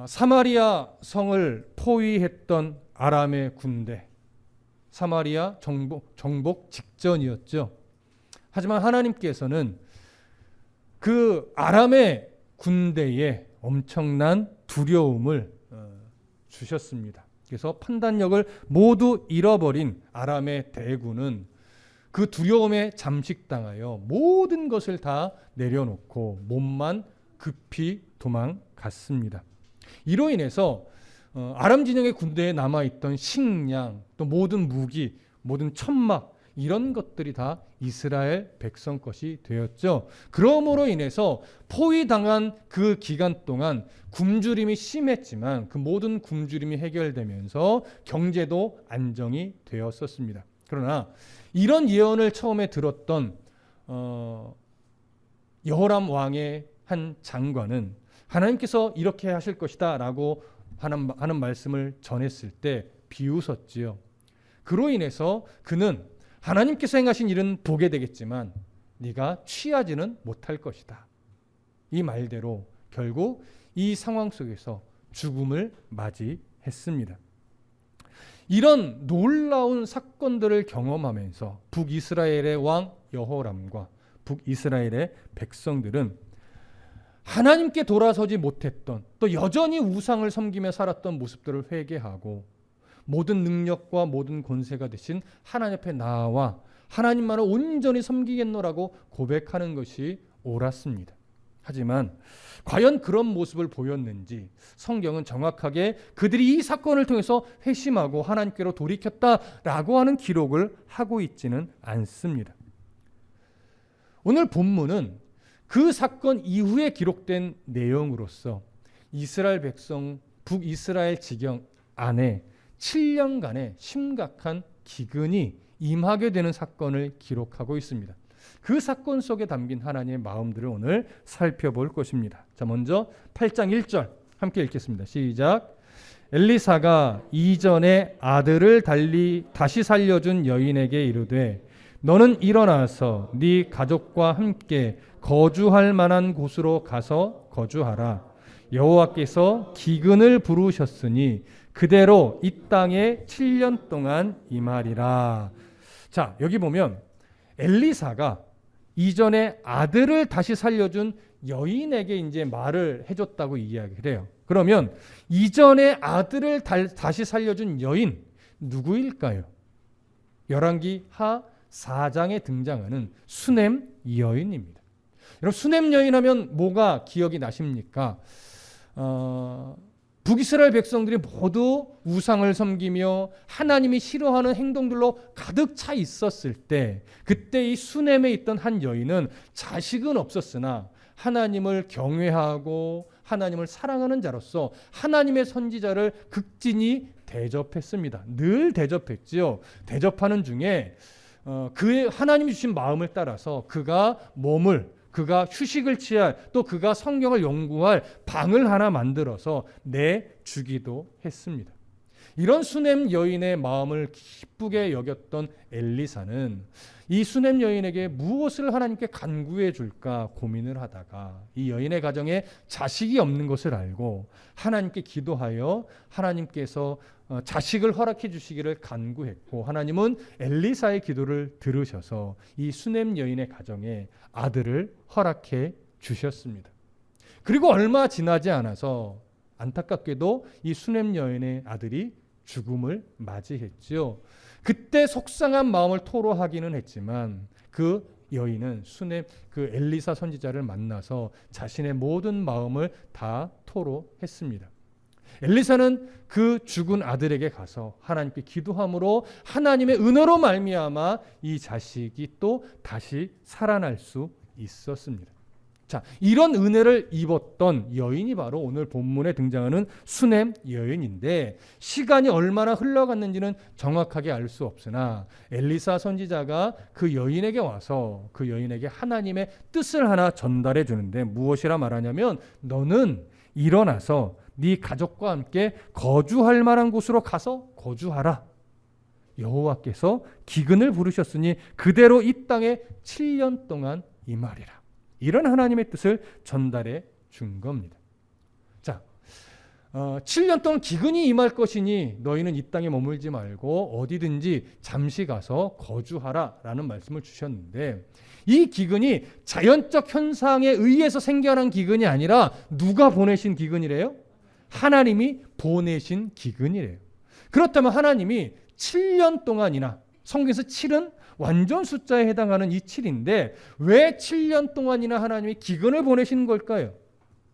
사마리아 성을 포위했던 아람의 군대, 사마리아 정복 직전이었죠. 하지만 하나님께서는 그 아람의 군대에 엄청난 두려움을 주셨습니다. 그래서 판단력을 모두 잃어버린 아람의 대군은 그 두려움에 잠식당하여 모든 것을 다 내려놓고 몸만 급히 도망갔습니다. 이로 인해서 아람 진영의 군대에 남아있던 식량, 또 모든 무기, 모든 천막 이런 것들이 다 이스라엘 백성 것이 되었죠. 그러므로 인해서 포위당한 그 기간 동안 굶주림이 심했지만 그 모든 굶주림이 해결되면서 경제도 안정이 되었었습니다. 그러나 이런 예언을 처음에 들었던 여호람 왕의 한 장관은 하나님께서 이렇게 하실 것이다 라고 하는 말씀을 전했을 때 비웃었지요. 그로 인해서 그는 하나님께서 행하신 일은 보게 되겠지만 네가 취하지는 못할 것이다. 이 말대로 결국 이 상황 속에서 죽음을 맞이했습니다. 이런 놀라운 사건들을 경험하면서 북이스라엘의 왕 여호람과 북이스라엘의 백성들은 하나님께 돌아서지 못했던, 또 여전히 우상을 섬기며 살았던 모습들을 회개하고 모든 능력과 모든 권세가 되신 하나님 앞에 나와 하나님만을 온전히 섬기겠노라고 고백하는 것이 옳았습니다. 하지만 과연 그런 모습을 보였는지 성경은 정확하게 그들이 이 사건을 통해서 회심하고 하나님께로 돌이켰다라고 하는 기록을 하고 있지는 않습니다. 오늘 본문은 그 사건 이후에 기록된 내용으로서 이스라엘 백성 북이스라엘 지경 안에 7년간의 심각한 기근이 임하게 되는 사건을 기록하고 있습니다. 그 사건 속에 담긴 하나님의 마음들을 오늘 살펴볼 것입니다. 자, 먼저 8장 1절 함께 읽겠습니다. 시작. 엘리사가 이전에 아들을 다시 살려준 여인에게 이르되 너는 일어나서 네 가족과 함께 거주할 만한 곳으로 가서 거주하라. 여호와께서 기근을 부르셨으니 그대로 이 땅에 7년 동안 임하리라. 자, 여기 보면 엘리사가 이전에 아들을 다시 살려준 여인에게 이제 말을 해줬다고 이야기를 해요. 그러면 이전에 아들을 다시 살려준 여인 누구일까요? 열왕기 하 4장에 등장하는 수넴 여인입니다. 여러분, 수넴 여인 하면 뭐가 기억이 나십니까? 북이스라엘 백성들이 모두 우상을 섬기며 하나님이 싫어하는 행동들로 가득 차 있었을 때, 그때 이 수넴에 있던 한 여인은 자식은 없었으나 하나님을 경외하고 하나님을 사랑하는 자로서 하나님의 선지자를 극진히 대접했습니다. 늘 대접했지요. 대접하는 중에 그의 하나님이 주신 마음을 따라서 그가 휴식을 취할, 또 그가 성경을 연구할 방을 하나 만들어서 내주기도 했습니다. 이런 수넴 여인의 마음을 기쁘게 여겼던 엘리사는 이 수넴 여인에게 무엇을 하나님께 간구해 줄까 고민을 하다가 이 여인의 가정에 자식이 없는 것을 알고 하나님께 기도하여 하나님께서 자식을 허락해 주시기를 간구했고, 하나님은 엘리사의 기도를 들으셔서 이 수넴 여인의 가정에 아들을 허락해 주셨습니다. 그리고 얼마 지나지 않아서 안타깝게도 이 수넴 여인의 아들이 죽음을 맞이했죠. 그때 속상한 마음을 토로하기는 했지만 그 여인은 그 엘리사 선지자를 만나서 자신의 모든 마음을 다 토로했습니다. 엘리사는 그 죽은 아들에게 가서 하나님께 기도함으로 하나님의 은혜로 말미암아 이 자식이 또 다시 살아날 수 있었습니다. 자, 이런 은혜를 입었던 여인이 바로 오늘 본문에 등장하는 수넴 여인인데, 시간이 얼마나 흘러갔는지는 정확하게 알 수 없으나 엘리사 선지자가 그 여인에게 와서 그 여인에게 하나님의 뜻을 하나 전달해 주는데 무엇이라 말하냐면, 너는 일어나서 네 가족과 함께 거주할 만한 곳으로 가서 거주하라. 여호와께서 기근을 부르셨으니 그대로 이 땅에 7년 동안 임하리라. 이런 하나님의 뜻을 전달해 준 겁니다. 자, 7년 동안 기근이 임할 것이니 너희는 이 땅에 머물지 말고 어디든지 잠시 가서 거주하라 라는 말씀을 주셨는데, 이 기근이 자연적 현상에 의해서 생겨난 기근이 아니라 누가 보내신 기근이래요? 하나님이 보내신 기근이래요. 그렇다면 하나님이 7년 동안이나, 성경에서 7은 완전 숫자에 해당하는 이 7인데 왜 7년 동안이나 하나님이 기근을 보내시는 걸까요?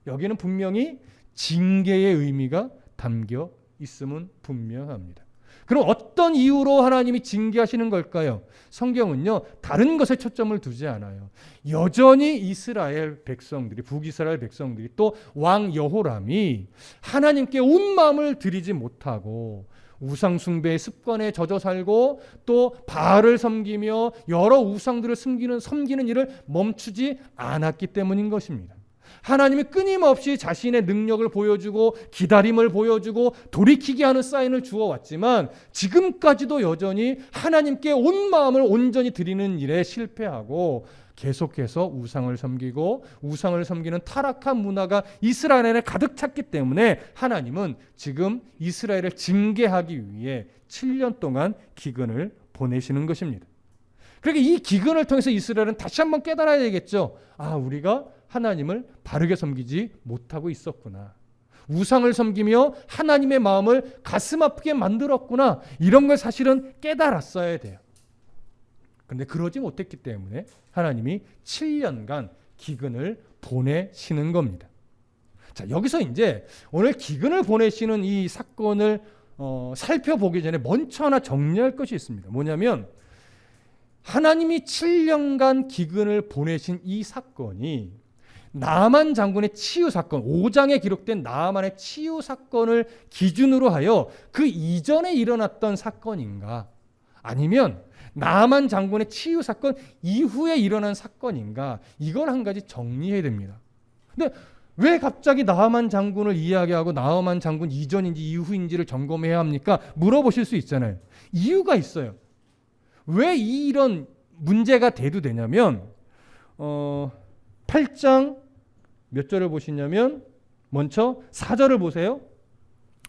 여기는 분명히 징계의 의미가 담겨 있음은 분명합니다. 그럼 어떤 이유로 하나님이 징계하시는 걸까요? 성경은요, 다른 것에 초점을 두지 않아요. 여전히 이스라엘 백성들이, 북이스라엘 백성들이, 또 왕 여호람이 하나님께 온 마음을 들이지 못하고 우상 숭배의 습관에 젖어 살고 또 바알을 섬기며 여러 우상들을 섬기는 일을 멈추지 않았기 때문인 것입니다. 하나님이 끊임없이 자신의 능력을 보여주고 기다림을 보여주고 돌이키게 하는 사인을 주어왔지만 지금까지도 여전히 하나님께 온 마음을 온전히 드리는 일에 실패하고 계속해서 우상을 섬기고 우상을 섬기는 타락한 문화가 이스라엘에 가득 찼기 때문에 하나님은 지금 이스라엘을 징계하기 위해 7년 동안 기근을 보내시는 것입니다. 그러니까 이 기근을 통해서 이스라엘은 다시 한번 깨달아야 되겠죠. 우리가 하나님을 바르게 섬기지 못하고 있었구나. 우상을 섬기며 하나님의 마음을 가슴 아프게 만들었구나. 이런 걸 사실은 깨달았어야 돼요. 그런데 그러지 못했기 때문에 하나님이 7년간 기근을 보내시는 겁니다. 자, 여기서 이제 오늘 기근을 보내시는 이 사건을 살펴보기 전에 먼저 하나 정리할 것이 있습니다. 뭐냐면 하나님이 7년간 기근을 보내신 이 사건이 나아만 장군의 치유 사건, 5장에 기록된 나아만의 치유 사건을 기준으로 하여 그 이전에 일어났던 사건인가, 아니면 나아만 장군의 치유 사건 이후에 일어난 사건인가, 이걸 한 가지 정리해야 됩니다. 근데 왜 갑자기 나아만 장군을 이야기하고 나아만 장군 이전인지 이후인지를 점검해야 합니까? 물어보실 수 있잖아요. 이유가 있어요. 왜 이런 문제가 대두되냐면 8장 몇 절을 보시냐면 먼저 4절을 보세요.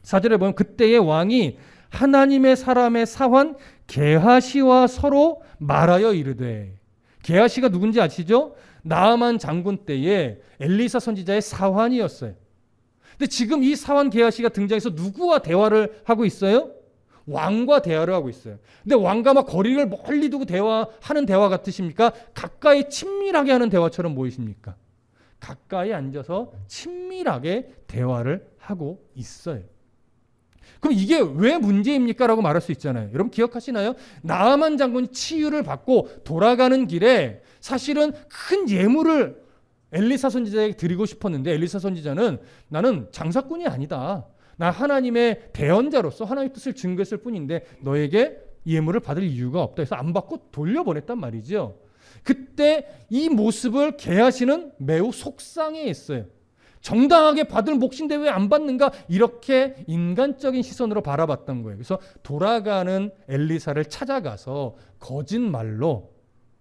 4절에 보면 그때의 왕이 하나님의 사람의 사환 게하시와 서로 말하여 이르되, 게하시가 누군지 아시죠? 나아만 장군 때에 엘리사 선지자의 사환이었어요. 근데 지금 이 사환 게하시가 등장해서 누구와 대화를 하고 있어요? 왕과 대화를 하고 있어요. 근데 왕과 막 거리를 멀리 두고 대화하는 대화 같으십니까? 가까이 친밀하게 하는 대화처럼 보이십니까? 가까이 앉아서 친밀하게 대화를 하고 있어요. 그럼 이게 왜 문제입니까? 라고 말할 수 있잖아요. 여러분 기억하시나요? 나아만 장군이 치유를 받고 돌아가는 길에 사실은 큰 예물을 엘리사 선지자에게 드리고 싶었는데, 엘리사 선지자는 나는 장사꾼이 아니다. 나 하나님의 대언자로서 하나님의 뜻을 증거했을 뿐인데 너에게 예물을 받을 이유가 없다 해서 안 받고 돌려보냈단 말이죠. 그때 이 모습을 게하시는 매우 속상해했어요. 정당하게 받을 몫인데 왜 안 받는가, 이렇게 인간적인 시선으로 바라봤던 거예요. 그래서 돌아가는 엘리사를 찾아가서 거짓말로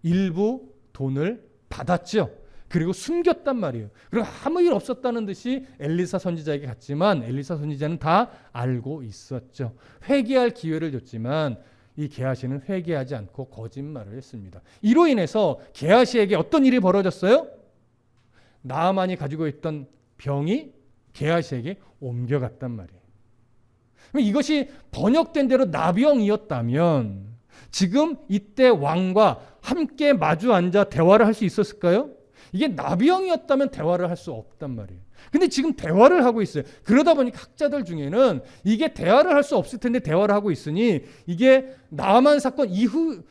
일부 돈을 받았죠. 그리고 숨겼단 말이에요. 그리고 아무 일 없었다는 듯이 엘리사 선지자에게 갔지만 엘리사 선지자는 다 알고 있었죠. 회개할 기회를 줬지만 이 게하시는 회개하지 않고 거짓말을 했습니다. 이로 인해서 게하시에게 어떤 일이 벌어졌어요? 나아만이 가지고 있던 병이 게하시에게 옮겨갔단 말이에요. 이것이 번역된 대로 나병이었다면 지금 이때 왕과 함께 마주 앉아 대화를 할 수 있었을까요? 이게 나병이었다면 대화를 할 수 없단 말이에요. 근데 지금 대화를 하고 있어요. 그러다 보니까 학자들 중에는 이게 대화를 할 수 없을 텐데 대화를 하고 있으니 이게 나아만 사건 이후,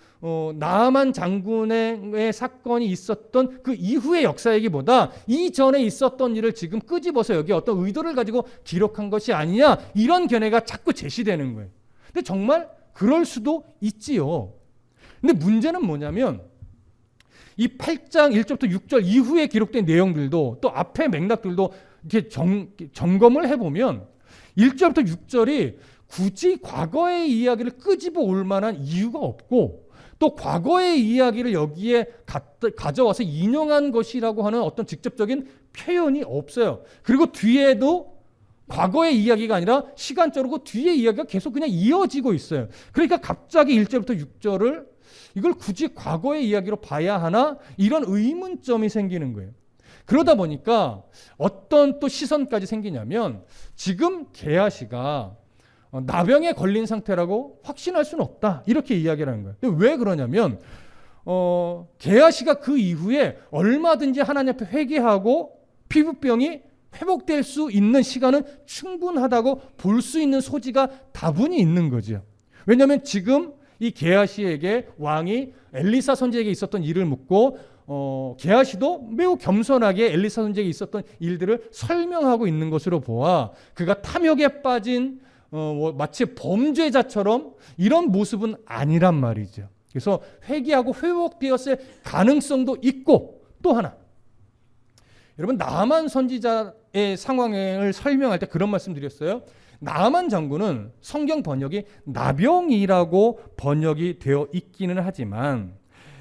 나아만 장군의 사건이 있었던 그 이후의 역사 얘기보다 이전에 있었던 일을 지금 끄집어서 여기 어떤 의도를 가지고 기록한 것이 아니냐, 이런 견해가 자꾸 제시되는 거예요. 근데 정말 그럴 수도 있지요. 근데 문제는 뭐냐면 이 8장 1절부터 6절 이후에 기록된 내용들도 또 앞의 맥락들도 이렇게 점검을 해보면 1절부터 6절이 굳이 과거의 이야기를 끄집어 올 만한 이유가 없고, 또 과거의 이야기를 여기에 가져와서 인용한 것이라고 하는 어떤 직접적인 표현이 없어요. 그리고 뒤에도 과거의 이야기가 아니라 시간적으로 그 뒤의 이야기가 계속 그냥 이어지고 있어요. 그러니까 갑자기 1절부터 6절을 이걸 굳이 과거의 이야기로 봐야 하나? 이런 의문점이 생기는 거예요. 그러다 보니까 어떤 또 시선까지 생기냐면 지금 게하시가 나병에 걸린 상태라고 확신할 수는 없다. 이렇게 이야기를 하는 거예요. 근데 왜 그러냐면 게하시가 그 이후에 얼마든지 하나님 앞에 회개하고 피부병이 회복될 수 있는 시간은 충분하다고 볼 수 있는 소지가 다분히 있는 거죠. 왜냐하면 지금 이 게하시에게 왕이 엘리사 선지자에게 있었던 일을 묻고 게하시도 매우 겸손하게 엘리사 선지자에게 있었던 일들을 설명하고 있는 것으로 보아 그가 탐욕에 빠진 마치 범죄자처럼 이런 모습은 아니란 말이죠. 그래서 회개하고 회복되었을 가능성도 있고 또 하나 여러분 나아만 선지자의 상황을 설명할 때 그런 말씀 드렸어요. 나아만 장군은 성경 번역이 나병이라고 번역이 되어 있기는 하지만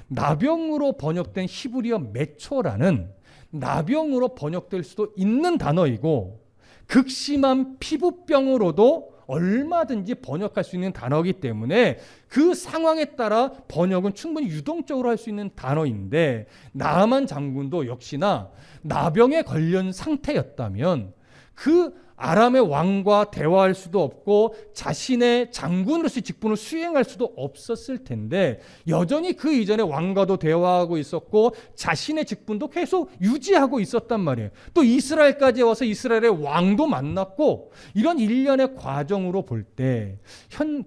나병으로 번역된 히브리어 메초라는 나병으로 번역될 수도 있는 단어이고 극심한 피부병으로도 얼마든지 번역할 수 있는 단어이기 때문에 그 상황에 따라 번역은 충분히 유동적으로 할 수 있는 단어인데 나아만 장군도 역시나 나병에 걸린 상태였다면 그 아람의 왕과 대화할 수도 없고 자신의 장군으로서의 직분을 수행할 수도 없었을 텐데 여전히 그 이전에 왕과도 대화하고 있었고 자신의 직분도 계속 유지하고 있었단 말이에요. 또 이스라엘까지 와서 이스라엘의 왕도 만났고 이런 일련의 과정으로 볼 때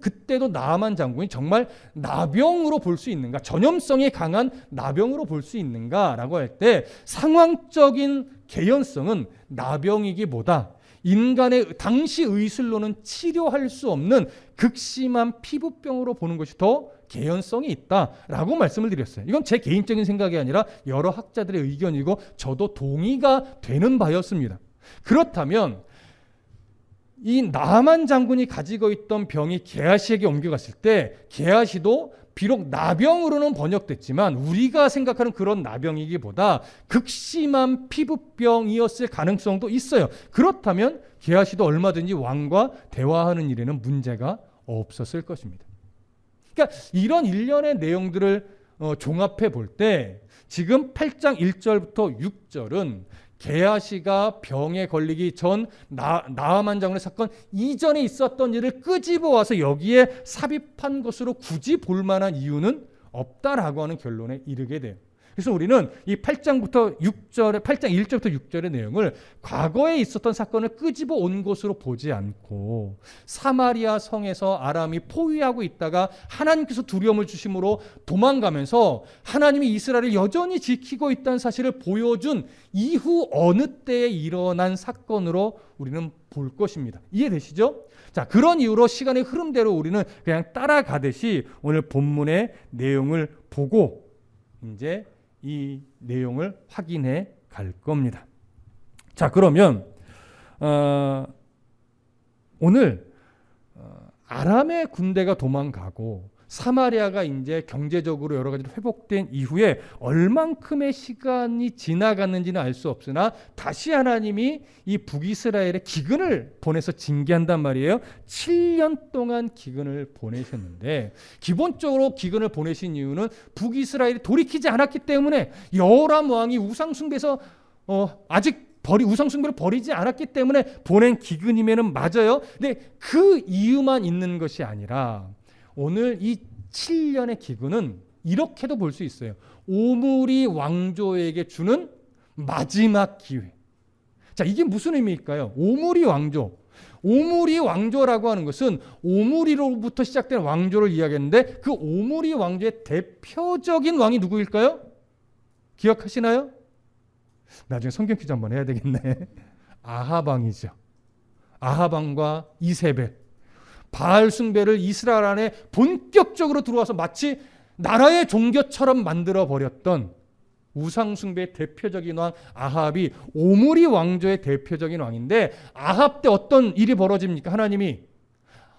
그때도 나아만 장군이 정말 나병으로 볼 수 있는가, 전염성이 강한 나병으로 볼 수 있는가라고 할 때 상황적인 개연성은 나병이기보다 인간의 당시 의술로는 치료할 수 없는 극심한 피부병으로 보는 것이 더 개연성이 있다라고 말씀을 드렸어요. 이건 제 개인적인 생각이 아니라 여러 학자들의 의견이고 저도 동의가 되는 바였습니다. 그렇다면 이 나아만 장군이 가지고 있던 병이 게하시에게 옮겨갔을 때 게하시도 비록 나병으로는 번역됐지만 우리가 생각하는 그런 나병이기보다 극심한 피부병이었을 가능성도 있어요. 그렇다면 게하시도 얼마든지 왕과 대화하는 일에는 문제가 없었을 것입니다. 그러니까 이런 일련의 내용들을 종합해 볼 때 지금 8장 1절부터 6절은 게하시가 병에 걸리기 전 나아만 장군의 사건 이전에 있었던 일을 끄집어 와서 여기에 삽입한 것으로 굳이 볼 만한 이유는 없다라고 하는 결론에 이르게 돼요. 그래서 우리는 이 8장 1절부터 6절의 내용을 과거에 있었던 사건을 끄집어 온 것으로 보지 않고 사마리아 성에서 아람이 포위하고 있다가 하나님께서 두려움을 주심으로 도망가면서 하나님이 이스라엘을 여전히 지키고 있다는 사실을 보여준 이후 어느 때에 일어난 사건으로 우리는 볼 것입니다. 이해되시죠? 자, 그런 이유로 시간의 흐름대로 우리는 그냥 따라가듯이 오늘 본문의 내용을 보고 이제 이 내용을 확인해 갈 겁니다. 자, 그러면 오늘 아람의 군대가 도망가고 사마리아가 이제 경제적으로 여러 가지로 회복된 이후에 얼만큼의 시간이 지나갔는지는 알 수 없으나 다시 하나님이 이 북이스라엘에 기근을 보내서 징계한단 말이에요. 7년 동안 기근을 보내셨는데 기본적으로 기근을 보내신 이유는 북이스라엘이 돌이키지 않았기 때문에 여호람 왕이 우상숭배에서 아직 우상숭배를 버리지 않았기 때문에 보낸 기근임에는 맞아요. 근데 그 이유만 있는 것이 아니라 오늘 이 7년의 기근은 이렇게도 볼 수 있어요. 오므리 왕조에게 주는 마지막 기회. 자, 이게 무슨 의미일까요? 오므리 왕조. 오므리 왕조라고 하는 것은 오므리로부터 시작된 왕조를 이야기했는데 그 오므리 왕조의 대표적인 왕이 누구일까요? 기억하시나요? 나중에 성경 퀴즈 한번 해야 되겠네. 아합 왕이죠. 아합 왕과 이세벨. 바알 숭배를 이스라엘 안에 본격적으로 들어와서 마치 나라의 종교처럼 만들어 버렸던 우상 숭배의 대표적인 왕 아합이 오므리 왕조의 대표적인 왕인데 아합 때 어떤 일이 벌어집니까? 하나님이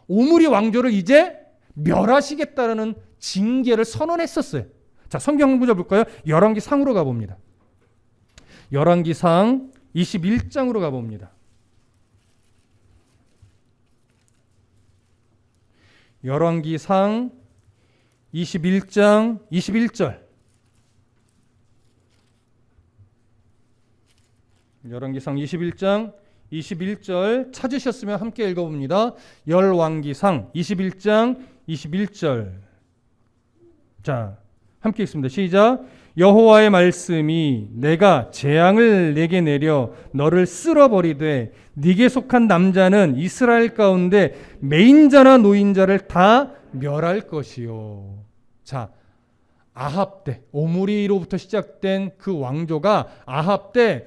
오므리 왕조를 이제 멸하시겠다라는 징계를 선언했었어요. 자, 성경 한 구절 볼까요? 열왕기상으로 가봅니다. 열왕기상 21장으로 가봅니다. 열왕기상 21장 21절. 열왕기상 21장 21절 찾으셨으면 함께 읽어봅니다. 열왕기상 21장 21절. 자, 함께 읽습니다. 시작. 여호와의 말씀이 내가 재앙을 내게 내려 너를 쓸어버리되 네게 속한 남자는 이스라엘 가운데 매인자나 노인자를 다 멸할 것이요. 자, 아합 때, 오므리로부터 시작된 그 왕조가 아합 때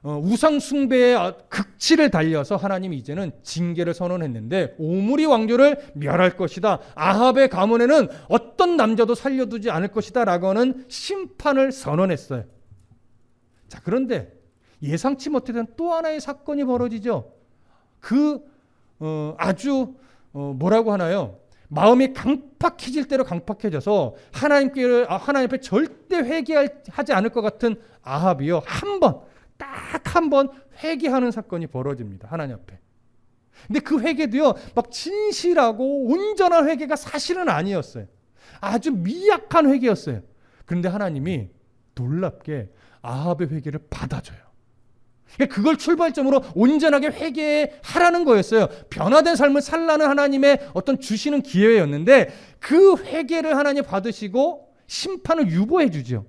우상 숭배의 극치를 달려서 하나님이 이제는 징계를 선언했는데 오므리 왕조를 멸할 것이다. 아합의 가문에는 어떤 남자도 살려두지 않을 것이다 라고 하는 심판을 선언했어요. 자, 그런데 예상치 못했던 또 하나의 사건이 벌어지죠. 아주 뭐라고 하나요? 마음이 강팍해질 대로 강팍해져서 하나님 앞에 절대 회개하지 않을 것 같은 아합이요. 딱 한 번 회개하는 사건이 벌어집니다. 하나님 앞에. 근데 그 회개도요, 막 진실하고 온전한 회개가 사실은 아니었어요. 아주 미약한 회개였어요. 그런데 하나님이 놀랍게 아합의 회개를 받아줘요. 그걸 출발점으로 온전하게 회개하라는 거였어요. 변화된 삶을 살라는 하나님의 어떤 주시는 기회였는데 그 회개를 하나님 받으시고 심판을 유보해 주죠.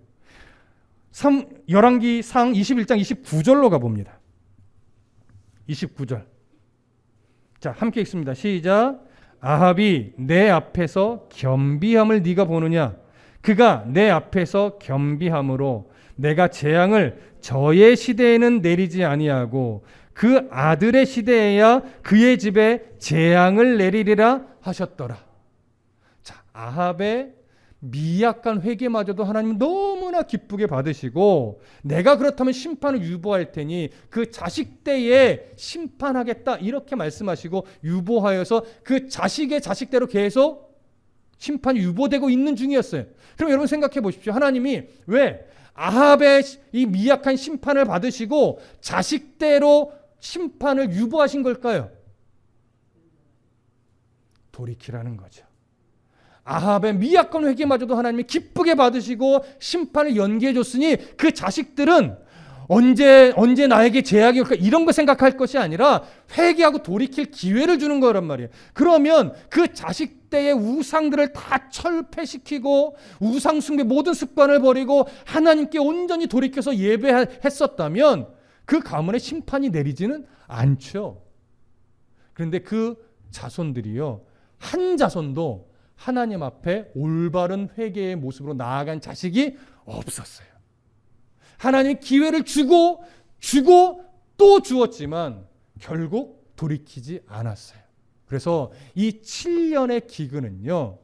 열왕기상 21장 29절로 가봅니다. 29절. 자, 함께 읽습니다. 시작. 아합이 내 앞에서 겸비함을 네가 보느냐? 그가 내 앞에서 겸비함으로 내가 재앙을 저의 시대에는 내리지 아니하고 그 아들의 시대에야 그의 집에 재앙을 내리리라 하셨더라. 자, 아합의 미약한 회개마저도 하나님 너무나 기쁘게 받으시고 내가 그렇다면 심판을 유보할 테니 그 자식 때에 심판하겠다 이렇게 말씀하시고 유보하여서 그 자식의 자식대로 계속 심판이 유보되고 있는 중이었어요. 그럼 여러분 생각해 보십시오. 하나님이 왜 아합의 이 미약한 심판을 받으시고 자식대로 심판을 유보하신 걸까요? 돌이키라는 거죠. 아합의 미약한 회개마저도 하나님이 기쁘게 받으시고 심판을 연기해 줬으니 그 자식들은 언제 나에게 재앙이 올까 이런 거 생각할 것이 아니라 회개하고 돌이킬 기회를 주는 거란 말이에요. 그러면 그 자식 때의 우상들을 다 철폐시키고 우상 숭배 모든 습관을 버리고 하나님께 온전히 돌이켜서 예배했었다면 그 가문에 심판이 내리지는 않죠. 그런데 그 자손들이요, 한 자손도 하나님 앞에 올바른 회개의 모습으로 나아간 자식이 없었어요. 하나님이 기회를 주고 또 주었지만 결국 돌이키지 않았어요. 그래서 이 7년의 기근은요,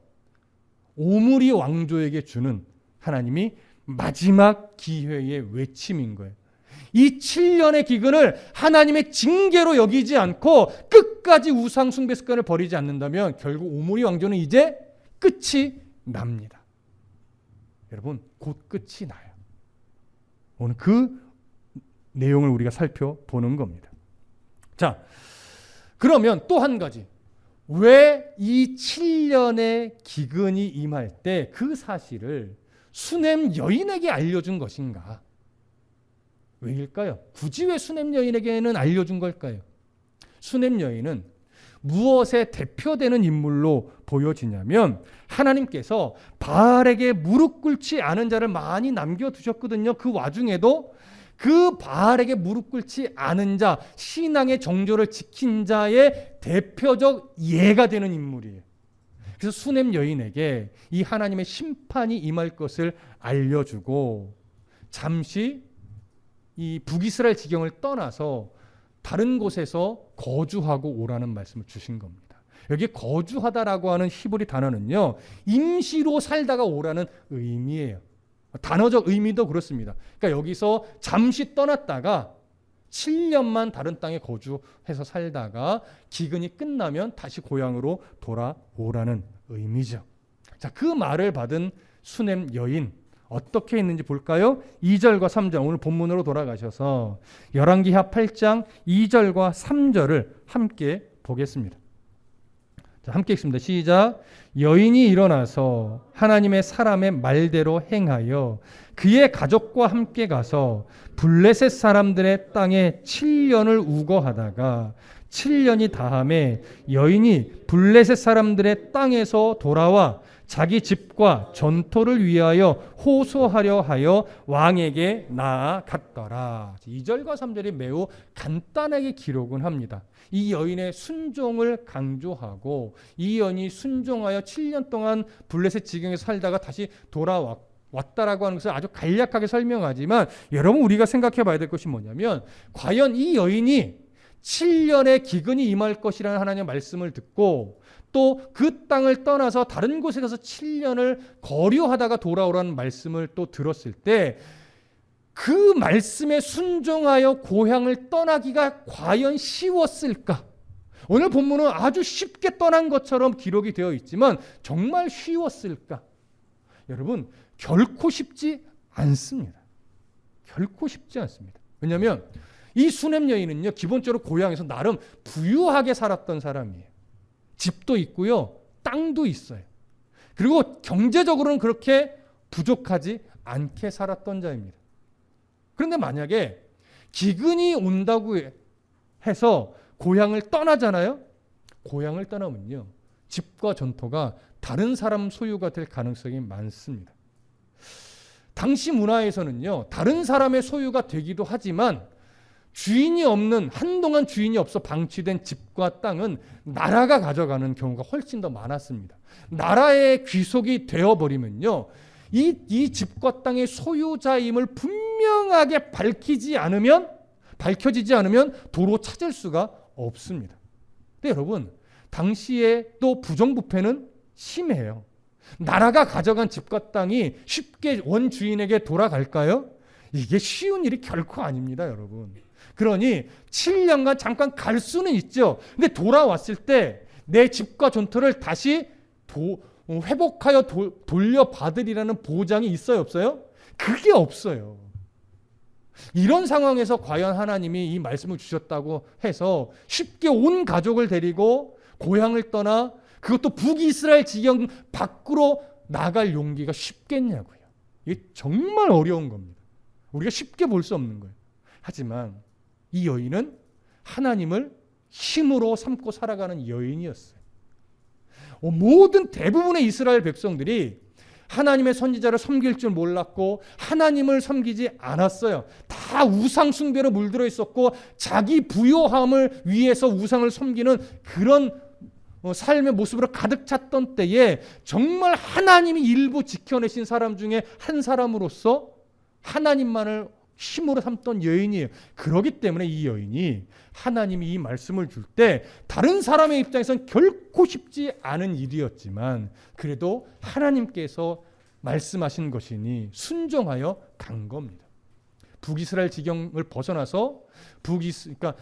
오므리 왕조에게 주는 하나님이 마지막 기회의 외침인 거예요. 이 7년의 기근을 하나님의 징계로 여기지 않고 끝까지 우상 숭배 습관을 버리지 않는다면 결국 오므리 왕조는 이제 끝이 납니다. 여러분, 곧 끝이 나요. 오늘 그 내용을 우리가 살펴보는 겁니다. 자, 그러면 또 한 가지. 왜 이 7년의 기근이 임할 때 그 사실을 수넴 여인에게 알려준 것인가? 왜일까요? 굳이 왜 수넴 여인에게는 알려준 걸까요? 수넴 여인은 무엇의 대표되는 인물로 보여지냐면 하나님께서 바알에게 무릎 꿇지 않은 자를 많이 남겨두셨거든요. 그 와중에도 그 바알에게 무릎 꿇지 않은 자, 신앙의 정조를 지킨 자의 대표적 예가 되는 인물이에요. 그래서 수넴 여인에게 이 하나님의 심판이 임할 것을 알려주고 잠시 이 북이스라엘 지경을 떠나서 다른 곳에서 거주하고 오라는 말씀을 주신 겁니다. 여기 거주하다라고 하는 히브리 단어는요, 임시로 살다가 오라는 의미예요. 단어적 의미도 그렇습니다. 그러니까 여기서 잠시 떠났다가 7년만 다른 땅에 거주해서 살다가 기근이 끝나면 다시 고향으로 돌아오라는 의미죠. 자, 그 말을 받은 수넴 여인 어떻게 했는지 볼까요? 2절과 3절, 오늘 본문으로 돌아가셔서 열왕기하 8장 2절과 3절을 함께 보겠습니다. 자, 함께 읽습니다. 시작. 여인이 일어나서 하나님의 사람의 말대로 행하여 그의 가족과 함께 가서 블레셋 사람들의 땅에 7년을 우거하다가 7년이 다함에 여인이 블레셋 사람들의 땅에서 돌아와 자기 집과 전토를 위하여 호소하려 하여 왕에게 나아갔더라. 2절과 3절이 매우 간단하게 기록은 합니다. 이 여인의 순종을 강조하고 이 여인이 순종하여 7년 동안 블레셋 지경에 살다가 다시 돌아왔다라고 하는 것을 아주 간략하게 설명하지만 여러분 우리가 생각해 봐야 될 것이 뭐냐면 과연 이 여인이 7년의 기근이 임할 것이라는 하나님의 말씀을 듣고 또 그 땅을 떠나서 다른 곳에 가서 7년을 거류하다가 돌아오라는 말씀을 또 들었을 때 그 말씀에 순종하여 고향을 떠나기가 과연 쉬웠을까? 오늘 본문은 아주 쉽게 떠난 것처럼 기록이 되어 있지만 정말 쉬웠을까? 여러분 결코 쉽지 않습니다. 결코 쉽지 않습니다. 왜냐하면 이 수넴 여인은요 기본적으로 고향에서 나름 부유하게 살았던 사람이에요. 집도 있고요, 땅도 있어요. 그리고 경제적으로는 그렇게 부족하지 않게 살았던 자입니다. 그런데 만약에 기근이 온다고 해서 고향을 떠나잖아요. 고향을 떠나면요, 집과 전토가 다른 사람 소유가 될 가능성이 많습니다. 당시 문화에서는요, 다른 사람의 소유가 되기도 하지만 주인이 없는, 한동안 주인이 없어 방치된 집과 땅은 나라가 가져가는 경우가 훨씬 더 많았습니다. 나라의 귀속이 되어버리면요, 이 집과 땅의 소유자임을 분명하게 밝혀지지 않으면 도로 찾을 수가 없습니다. 근데 여러분, 당시에 또 부정부패는 심해요. 나라가 가져간 집과 땅이 쉽게 원주인에게 돌아갈까요? 이게 쉬운 일이 결코 아닙니다, 여러분. 그러니 7년간 잠깐 갈 수는 있죠. 근데 돌아왔을 때 내 집과 전토를 다시 회복하여 돌려받으리라는 보장이 있어요, 없어요? 그게 없어요. 이런 상황에서 과연 하나님이 이 말씀을 주셨다고 해서 쉽게 온 가족을 데리고 고향을 떠나 그것도 북이스라엘 지경 밖으로 나갈 용기가 쉽겠냐고요. 이게 정말 어려운 겁니다. 우리가 쉽게 볼 수 없는 거예요. 하지만 이 여인은 하나님을 힘으로 삼고 살아가는 여인이었어요. 모든 대부분의 이스라엘 백성들이 하나님의 선지자를 섬길 줄 몰랐고 하나님을 섬기지 않았어요. 다 우상 숭배로 물들어 있었고 자기 부요함을 위해서 우상을 섬기는 그런 삶의 모습으로 가득 찼던 때에 정말 하나님이 일부 지켜내신 사람 중에 한 사람으로서 하나님만을 힘으로 삼던 여인이에요. 그렇기 때문에 이 여인이 하나님이 이 말씀을 줄 때 다른 사람의 입장에서는 결코 쉽지 않은 일이었지만 그래도 하나님께서 말씀하신 것이니 순종하여 간 겁니다. 북이스라엘 지경을 벗어나서 그러니까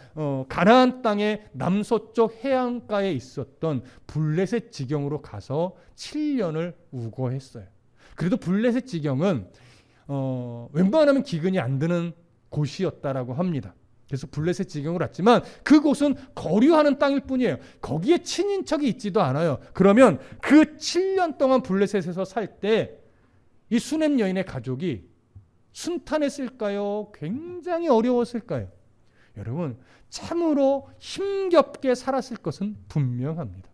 가나안 땅의 남서쪽 해안가에 있었던 블레셋 지경으로 가서 7년을 우거했어요. 그래도 블레셋 지경은 웬만하면 기근이 안 드는 곳이었다라고 합니다. 그래서 블레셋 지경으로 왔지만 그곳은 거류하는 땅일 뿐이에요. 거기에 친인척이 있지도 않아요. 그러면 그 7년 동안 블레셋에서 살 때 이 수넴 여인의 가족이 순탄했을까요? 굉장히 어려웠을까요? 여러분, 참으로 힘겹게 살았을 것은 분명합니다.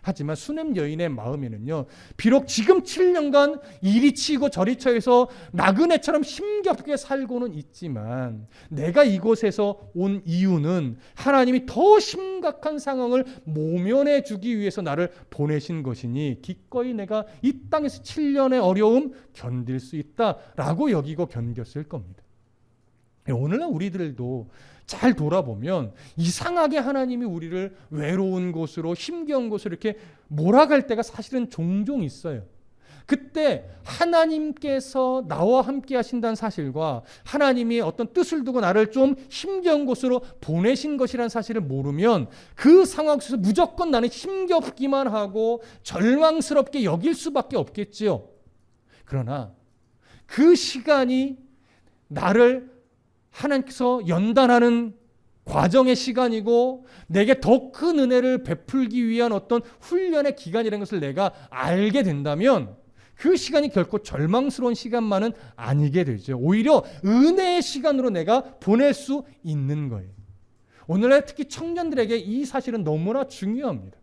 하지만 수넴 여인의 마음에는요, 비록 지금 7년간 이리 치고 저리 쳐서 나그네처럼 힘겹게 살고는 있지만 내가 이곳에서 온 이유는 하나님이 더 심각한 상황을 모면해 주기 위해서 나를 보내신 것이니 기꺼이 내가 이 땅에서 7년의 어려움 견딜 수 있다라고 여기고 견뎠을 겁니다. 오늘날 우리들도 잘 돌아보면 이상하게 하나님이 우리를 외로운 곳으로 힘겨운 곳으로 이렇게 몰아갈 때가 사실은 종종 있어요. 그때 하나님께서 나와 함께 하신다는 사실과 하나님이 어떤 뜻을 두고 나를 좀 힘겨운 곳으로 보내신 것이라는 사실을 모르면 그 상황 속에서 무조건 나는 힘겹기만 하고 절망스럽게 여길 수밖에 없겠지요. 그러나 그 시간이 나를 하나님께서 연단하는 과정의 시간이고 내게 더 큰 은혜를 베풀기 위한 어떤 훈련의 기간이라는 것을 내가 알게 된다면 그 시간이 결코 절망스러운 시간만은 아니게 되죠. 오히려 은혜의 시간으로 내가 보낼 수 있는 거예요. 오늘날 특히 청년들에게 이 사실은 너무나 중요합니다.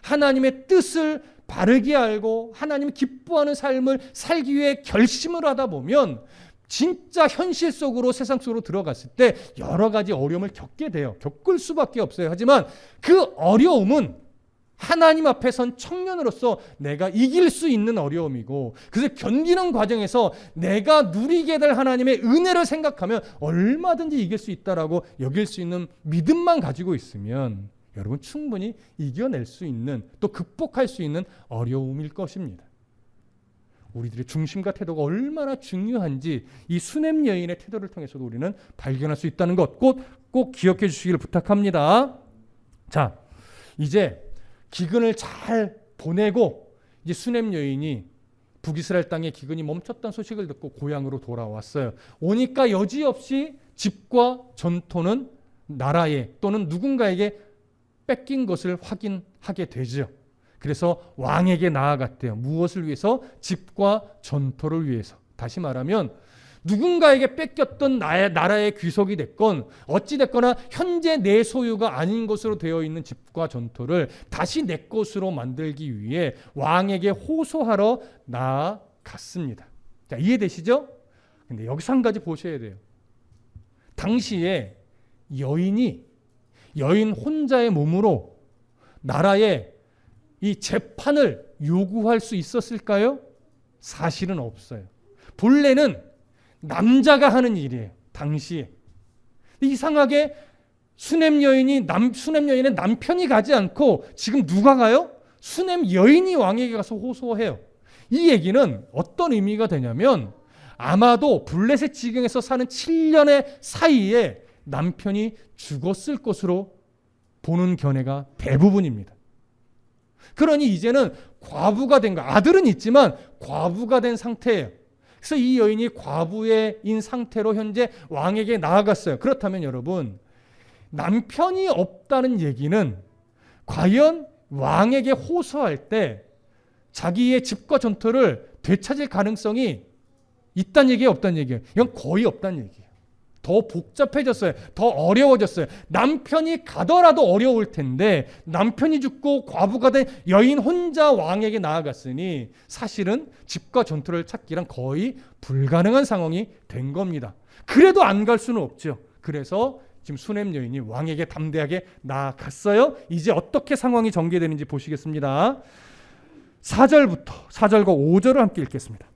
하나님의 뜻을 바르게 알고 하나님이 기뻐하는 삶을 살기 위해 결심을 하다 보면 진짜 현실 속으로 세상 속으로 들어갔을 때 여러 가지 어려움을 겪게 돼요. 겪을 수밖에 없어요. 하지만 그 어려움은 하나님 앞에 선 청년으로서 내가 이길 수 있는 어려움이고 그래서 견디는 과정에서 내가 누리게 될 하나님의 은혜를 생각하면 얼마든지 이길 수 있다라고 여길 수 있는 믿음만 가지고 있으면 여러분 충분히 이겨낼 수 있는 또 극복할 수 있는 어려움일 것입니다. 우리들의 중심과 태도가 얼마나 중요한지 이 수냄 여인의 태도를 통해서도 우리는 발견할 수 있다는 것 꼭 기억해 주시기를 부탁합니다. 자, 이제 기근을 잘 보내고 이제 수냄 여인이 북이스라엘 땅에 기근이 멈췄다는 소식을 듣고 고향으로 돌아왔어요. 오니까 여지없이 집과 전토는 나라에 또는 누군가에게 뺏긴 것을 확인하게 되죠. 그래서 왕에게 나아갔대요. 무엇을 위해서? 집과 전토를 위해서. 다시 말하면 누군가에게 뺏겼던 나라의 귀속이 됐건 어찌 됐거나 현재 내 소유가 아닌 것으로 되어 있는 집과 전토를 다시 내 것으로 만들기 위해 왕에게 호소하러 나아갔습니다. 자, 이해되시죠? 근데 여기서 한 가지 보셔야 돼요. 당시에 여인 혼자의 몸으로 나라에 이 재판을 요구할 수 있었을까요? 사실은 없어요. 본래는 남자가 하는 일이에요. 당시에. 이상하게 수냄 여인의 남편이 가지 않고 지금 누가 가요? 수냄 여인이 왕에게 가서 호소해요. 이 얘기는 어떤 의미가 되냐면 아마도 블레셋 지경에서 사는 7년의 사이에 남편이 죽었을 것으로 보는 견해가 대부분입니다. 그러니 이제는 과부가 된 거, 아들은 있지만 과부가 된 상태예요. 그래서 이 여인이 과부인 상태로 현재 왕에게 나아갔어요. 그렇다면 여러분, 남편이 없다는 얘기는 과연 왕에게 호소할 때 자기의 집과 전토를 되찾을 가능성이 있다는 얘기예요, 없다는 얘기예요? 이건 거의 없다는 얘기예요. 더 복잡해졌어요. 더 어려워졌어요. 남편이 가더라도 어려울 텐데 남편이 죽고 과부가 된 여인 혼자 왕에게 나아갔으니 사실은 집과 전투를 찾기란 거의 불가능한 상황이 된 겁니다. 그래도 안 갈 수는 없죠. 그래서 지금 수냄 여인이 왕에게 담대하게 나아갔어요. 이제 어떻게 상황이 전개되는지 보시겠습니다. 4절과 5절을 함께 읽겠습니다.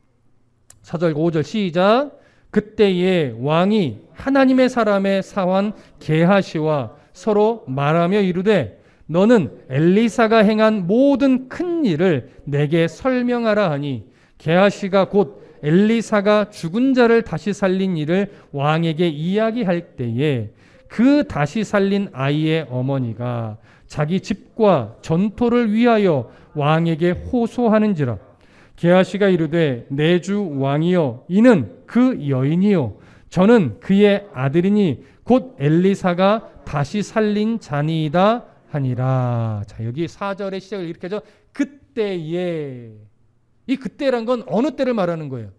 4절과 5절 시작. 그때에 왕이 하나님의 사람의 사환 게하시와 서로 말하며 이르되 너는 엘리사가 행한 모든 큰 일을 내게 설명하라 하니 게하시가 곧 엘리사가 죽은 자를 다시 살린 일을 왕에게 이야기할 때에 그 다시 살린 아이의 어머니가 자기 집과 전토를 위하여 왕에게 호소하는지라. 게하시가 이르되 내 주 왕이여 이는 그 여인이요 저는 그의 아들이니 곧 엘리사가 다시 살린 자니이다 하니라. 자, 여기 4절의 시작을 이렇게 하죠. 그때에. 이 그때란 건 어느 때를 말하는 거예요?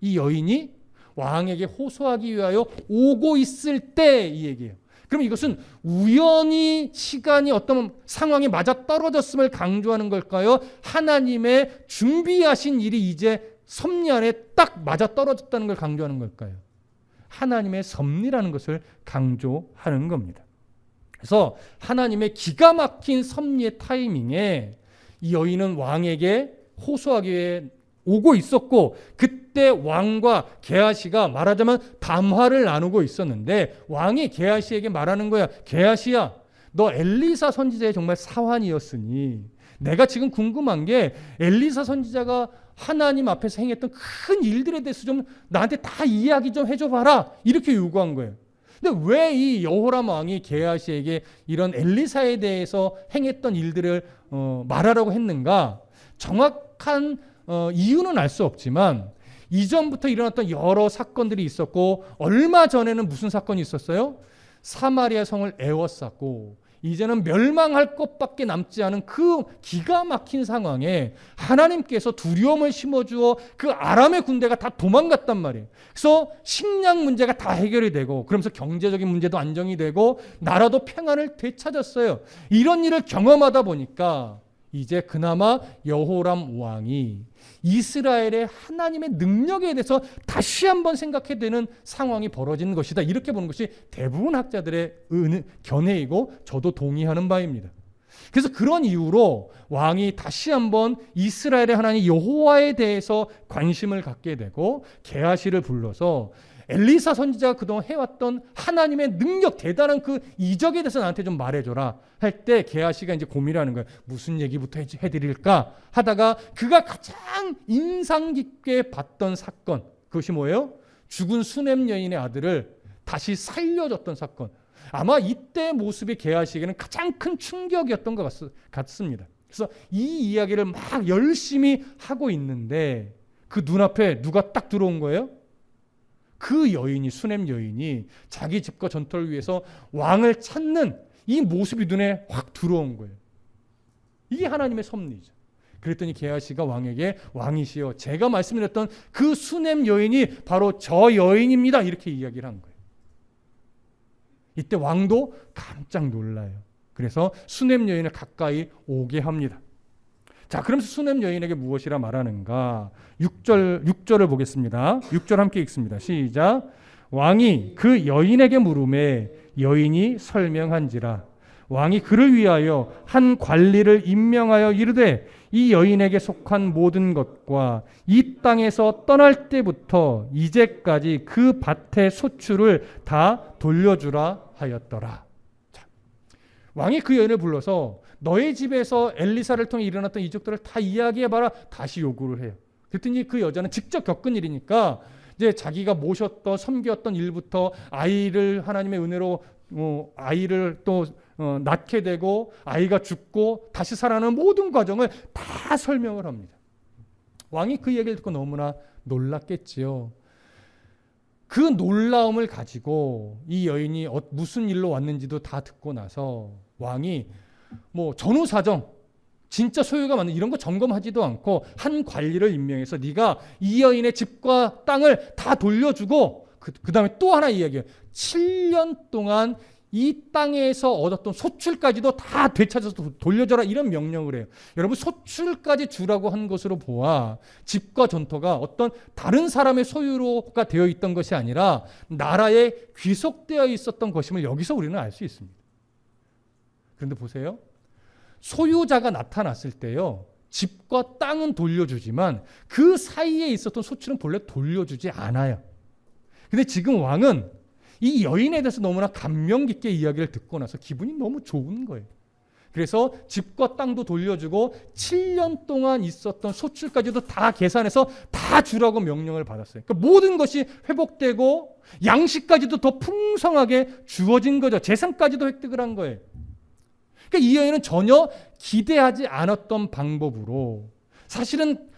이 여인이 왕에게 호소하기 위하여 오고 있을 때 이 얘기예요. 그럼 이것은 우연히 시간이 어떤 상황에 맞아 떨어졌음을 강조하는 걸까요? 하나님의 준비하신 일이 이제 섭리 안에 딱 맞아 떨어졌다는 걸 강조하는 걸까요? 하나님의 섭리라는 것을 강조하는 겁니다. 그래서 하나님의 기가 막힌 섭리의 타이밍에 이 여인은 왕에게 호소하기 위해 오고 있었고 그때 왕과 게하시가 말하자면 담화를 나누고 있었는데 왕이 게하시에게 말하는 거야. 게하시야, 너 엘리사 선지자의 정말 사환이었으니 내가 지금 궁금한 게 엘리사 선지자가 하나님 앞에서 행했던 큰 일들에 대해서 좀 나한테 다 이야기 좀 해줘 봐라. 이렇게 요구한 거예요. 근데 왜 이 여호람 왕이 게하시에게 이런 엘리사에 대해서 행했던 일들을 말하라고 했는가? 정확한 이유는 알 수 없지만 이전부터 일어났던 여러 사건들이 있었고 얼마 전에는 무슨 사건이 있었어요? 사마리아 성을 에워싸고 이제는 멸망할 것밖에 남지 않은 그 기가 막힌 상황에 하나님께서 두려움을 심어주어 그 아람의 군대가 다 도망갔단 말이에요. 그래서 식량 문제가 다 해결이 되고, 그러면서 경제적인 문제도 안정이 되고 나라도 평안을 되찾았어요. 이런 일을 경험하다 보니까 이제 그나마 여호람 왕이 이스라엘의 하나님의 능력에 대해서 다시 한번 생각해야 되는 상황이 벌어진 것이다. 이렇게 보는 것이 대부분 학자들의 견해이고 저도 동의하는 바입니다. 그래서 그런 이유로 왕이 다시 한번 이스라엘의 하나님 여호와에 대해서 관심을 갖게 되고 게하시를 불러서 엘리사 선지자가 그동안 해왔던 하나님의 능력, 대단한 그 이적에 대해서 나한테 좀 말해줘라 할 때 게하시가 이제 고민하는 거예요. 무슨 얘기부터 해드릴까 하다가 그가 가장 인상 깊게 봤던 사건, 그것이 뭐예요? 죽은 수넴 여인의 아들을 다시 살려줬던 사건. 아마 이때 모습이 게하시에게는 가장 큰 충격이었던 것 같습니다. 그래서 이 이야기를 막 열심히 하고 있는데 그 눈앞에 누가 딱 들어온 거예요? 그 여인이, 수넴 여인이 자기 집과 전투를 위해서 왕을 찾는 이 모습이 눈에 확 들어온 거예요. 이게 하나님의 섭리죠. 그랬더니 게하시가 왕에게 왕이시여 제가 말씀드렸던 그 수넴 여인이 바로 저 여인입니다. 이렇게 이야기를 한 거예요. 이때 왕도 깜짝 놀라요. 그래서 수넴 여인을 가까이 오게 합니다. 자, 그러면서 수넴 여인에게 무엇이라 말하는가? 6절을 보겠습니다. 6절 함께 읽습니다. 시작. 왕이 그 여인에게 물음에 여인이 설명한지라. 왕이 그를 위하여 한 관리를 임명하여 이르되 이 여인에게 속한 모든 것과 이 땅에서 떠날 때부터 이제까지 그 밭의 소출을 다 돌려주라 하였더라. 자, 왕이 그 여인을 불러서 너의 집에서 엘리사를 통해 일어났던 이적들을 다 이야기해봐라. 다시 요구를 해요. 그랬더니 그 여자는 직접 겪은 일이니까 이제 자기가 모셨던 섬겼던 일부터 아이를 하나님의 은혜로 아이를 또 낳게 되고 아이가 죽고 다시 살아나는 모든 과정을 다 설명을 합니다. 왕이 그 얘기를 듣고 너무나 놀랐겠지요. 그 놀라움을 가지고 이 여인이 무슨 일로 왔는지도 다 듣고 나서 왕이 전후사정 진짜 소유가 맞는 이런 거 점검하지도 않고 한 관리를 임명해서 네가 이 여인의 집과 땅을 다 돌려주고 그 다음에 또 하나 이야기해요. 7년 동안 이 땅에서 얻었던 소출까지도 다 되찾아서 돌려줘라 이런 명령을 해요. 여러분 소출까지 주라고 한 것으로 보아 집과 전토가 어떤 다른 사람의 소유로가 되어 있던 것이 아니라 나라에 귀속되어 있었던 것임을 여기서 우리는 알 수 있습니다. 그런데 보세요. 소유자가 나타났을 때요. 집과 땅은 돌려주지만 그 사이에 있었던 소출은 본래 돌려주지 않아요. 근데 지금 왕은 이 여인에 대해서 너무나 감명 깊게 이야기를 듣고 나서 기분이 너무 좋은 거예요. 그래서 집과 땅도 돌려주고 7년 동안 있었던 소출까지도 다 계산해서 다 주라고 명령을 받았어요. 그러니까 모든 것이 회복되고 양식까지도 더 풍성하게 주어진 거죠. 재산까지도 획득을 한 거예요. 그러니까 이 여인은 전혀 기대하지 않았던 방법으로 사실은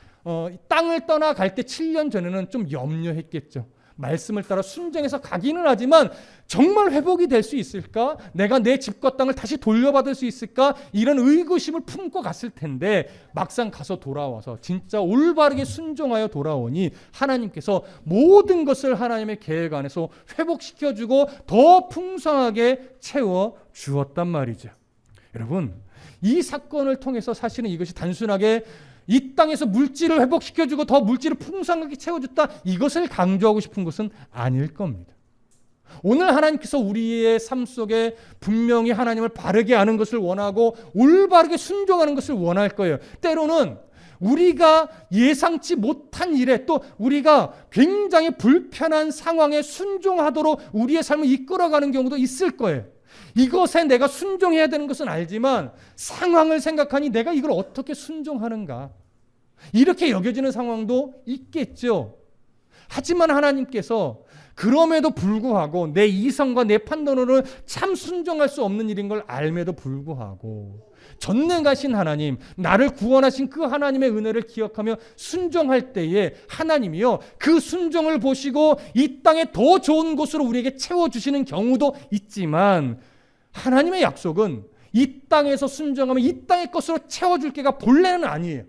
땅을 떠나갈 때 7년 전에는 좀 염려했겠죠. 말씀을 따라 순종해서 가기는 하지만 정말 회복이 될 수 있을까? 내가 내 집과 땅을 다시 돌려받을 수 있을까? 이런 의구심을 품고 갔을 텐데 막상 가서 돌아와서 진짜 올바르게 순종하여 돌아오니 하나님께서 모든 것을 하나님의 계획 안에서 회복시켜주고 더 풍성하게 채워주었단 말이죠. 여러분, 이 사건을 통해서 사실은 이것이 단순하게 이 땅에서 물질을 회복시켜주고 더 물질을 풍성하게 채워줬다 이것을 강조하고 싶은 것은 아닐 겁니다. 오늘 하나님께서 우리의 삶 속에 분명히 하나님을 바르게 아는 것을 원하고 올바르게 순종하는 것을 원할 거예요. 때로는 우리가 예상치 못한 일에 또 우리가 굉장히 불편한 상황에 순종하도록 우리의 삶을 이끌어가는 경우도 있을 거예요. 이것에 내가 순종해야 되는 것은 알지만 상황을 생각하니 내가 이걸 어떻게 순종하는가 이렇게 여겨지는 상황도 있겠죠. 하지만 하나님께서 그럼에도 불구하고 내 이성과 내 판단으로는 참 순종할 수 없는 일인 걸 알매도 불구하고 전능하신 하나님, 나를 구원하신 그 하나님의 은혜를 기억하며 순종할 때에 하나님이요, 그 순종을 보시고 이 땅에 더 좋은 곳으로 우리에게 채워주시는 경우도 있지만, 하나님의 약속은 이 땅에서 순종하면 이 땅의 것으로 채워줄 게가 본래는 아니에요.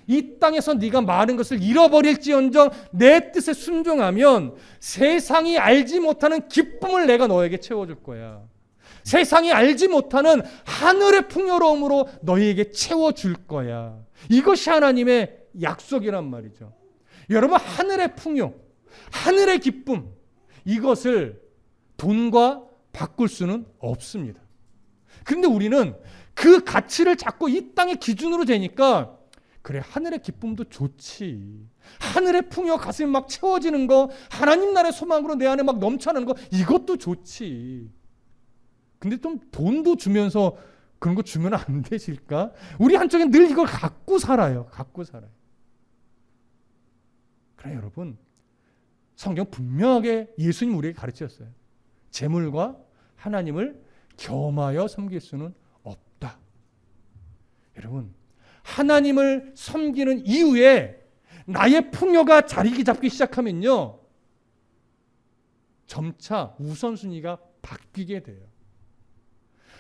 이 땅에서 네가 많은 것을 잃어버릴지언정 내 뜻에 순종하면 세상이 알지 못하는 기쁨을 내가 너에게 채워줄 거야. 세상이 알지 못하는 하늘의 풍요로움으로 너희에게 채워줄 거야. 이것이 하나님의 약속이란 말이죠. 여러분, 하늘의 풍요, 하늘의 기쁨, 이것을 돈과 바꿀 수는 없습니다. 그런데 우리는 그 가치를 자꾸 이 땅의 기준으로 재니까, 그래, 하늘의 기쁨도 좋지, 하늘의 풍요 가슴이 막 채워지는 거, 하나님 나라의 소망으로 내 안에 막 넘쳐나는 거, 이것도 좋지. 근데 좀 돈도 주면서 그런 거 주면 안 되실까? 우리 한쪽엔 늘 이걸 갖고 살아요. 갖고 살아요. 그래, 여러분, 성경 분명하게 예수님 우리에게 가르치셨어요. 재물과 하나님을 겸하여 섬길 수는 없다. 여러분, 하나님을 섬기는 이후에 나의 풍요가 자리 잡기 시작하면요, 점차 우선순위가 바뀌게 돼요.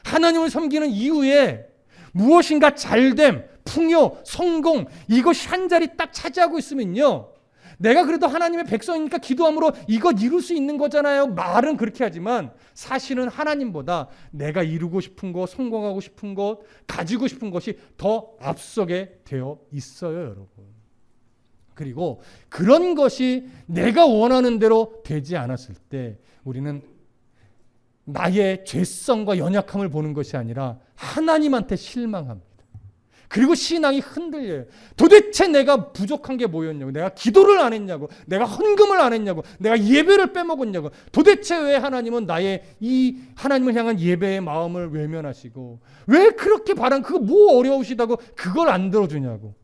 하나님을 섬기는 이후에 무엇인가 잘됨, 풍요, 성공, 이것이 한 자리 딱 차지하고 있으면요, 내가 그래도 하나님의 백성이니까 기도함으로 이것 이룰 수 있는 거잖아요. 말은 그렇게 하지만 사실은 하나님보다 내가 이루고 싶은 것, 성공하고 싶은 것, 가지고 싶은 것이 더 앞서게 되어 있어요, 여러분. 그리고 그런 것이 내가 원하는 대로 되지 않았을 때 우리는 나의 죄성과 연약함을 보는 것이 아니라 하나님한테 실망합니다. 그리고 신앙이 흔들려요. 도대체 내가 부족한 게 뭐였냐고, 내가 기도를 안 했냐고, 내가 헌금을 안 했냐고, 내가 예배를 빼먹었냐고, 도대체 왜 하나님은 나의 이 하나님을 향한 예배의 마음을 외면하시고, 왜 그렇게 바란, 그거 뭐 어려우시다고 그걸 안 들어주냐고,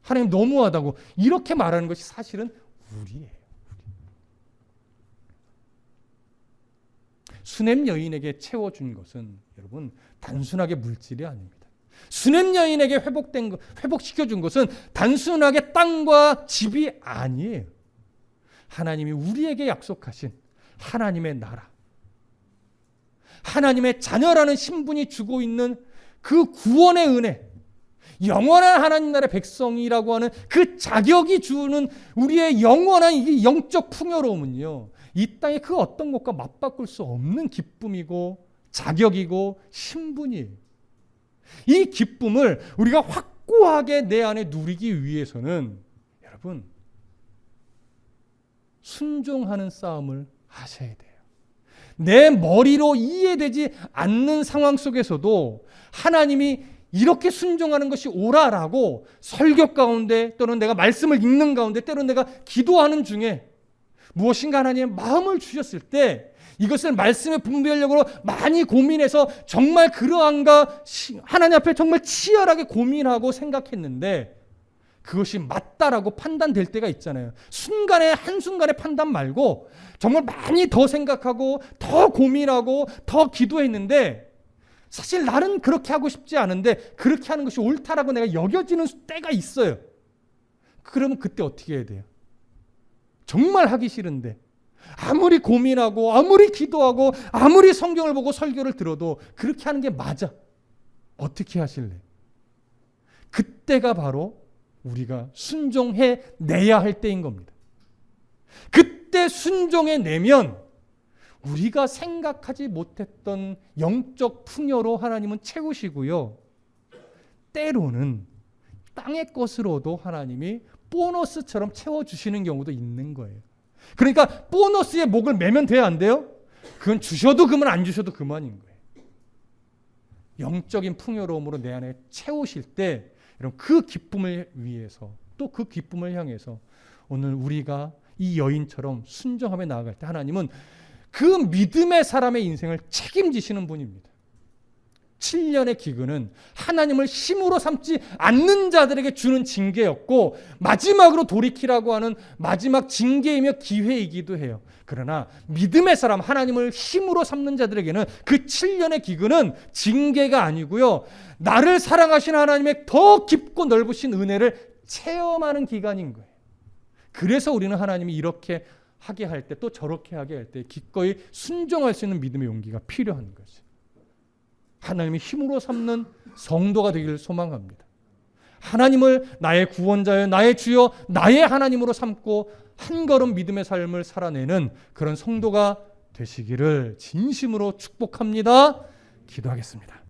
하나님 너무하다고, 이렇게 말하는 것이 사실은 우리예요. 수냄 여인에게 채워준 것은 여러분 단순하게 물질이 아닙니다. 수냄 여인에게 회복시켜준 것은 단순하게 땅과 집이 아니에요. 하나님이 우리에게 약속하신 하나님의 나라, 하나님의 자녀라는 신분이 주고 있는 그 구원의 은혜, 영원한 하나님 나라의 백성이라고 하는 그 자격이 주는 우리의 영원한 이 영적 풍요로움은요, 이 땅의 그 어떤 것과 맞바꿀 수 없는 기쁨이고 자격이고 신분이에요. 이 기쁨을 우리가 확고하게 내 안에 누리기 위해서는 여러분, 순종하는 싸움을 하셔야 돼요. 내 머리로 이해되지 않는 상황 속에서도 하나님이 이렇게 순종하는 것이 옳아라고 설교 가운데, 또는 내가 말씀을 읽는 가운데, 때로는 내가 기도하는 중에 무엇인가 하나님의 마음을 주셨을 때 이것을 말씀의 분별력으로 많이 고민해서 정말 그러한가, 하나님 앞에 정말 치열하게 고민하고 생각했는데 그것이 맞다라고 판단될 때가 있잖아요. 순간에, 한순간에 판단 말고 정말 많이 더 생각하고 더 고민하고 더 기도했는데 사실 나는 그렇게 하고 싶지 않은데 그렇게 하는 것이 옳다라고 내가 여겨지는 때가 있어요. 그러면 그때 어떻게 해야 돼요? 정말 하기 싫은데 아무리 고민하고 아무리 기도하고 아무리 성경을 보고 설교를 들어도 그렇게 하는 게 맞아. 어떻게 하실래? 그때가 바로 우리가 순종해 내야 할 때인 겁니다. 그때 순종해 내면 우리가 생각하지 못했던 영적 풍요로 하나님은 채우시고요, 때로는 땅의 것으로도 하나님이 보너스처럼 채워주시는 경우도 있는 거예요. 그러니까 보너스에 목을 매면 돼야 안 돼요? 그건 주셔도 그만, 안 주셔도 그만인 거예요. 영적인 풍요로움으로 내 안에 채우실 때 여러분, 그 기쁨을 위해서, 또 그 기쁨을 향해서 오늘 우리가 이 여인처럼 순종하며 나아갈 때 하나님은 그 믿음의 사람의 인생을 책임지시는 분입니다. 7년의 기근은 하나님을 힘으로 삼지 않는 자들에게 주는 징계였고 마지막으로 돌이키라고 하는 마지막 징계이며 기회이기도 해요. 그러나 믿음의 사람, 하나님을 힘으로 삼는 자들에게는 그 7년의 기근은 징계가 아니고요, 나를 사랑하시는 하나님의 더 깊고 넓으신 은혜를 체험하는 기간인 거예요. 그래서 우리는 하나님이 이렇게 하게 할 때, 또 저렇게 하게 할 때 기꺼이 순종할 수 있는 믿음의 용기가 필요한 거죠. 하나님이 힘으로 삼는 성도가 되기를 소망합니다. 하나님을 나의 구원자여, 나의 주여, 나의 하나님으로 삼고 한 걸음 믿음의 삶을 살아내는 그런 성도가 되시기를 진심으로 축복합니다. 기도하겠습니다.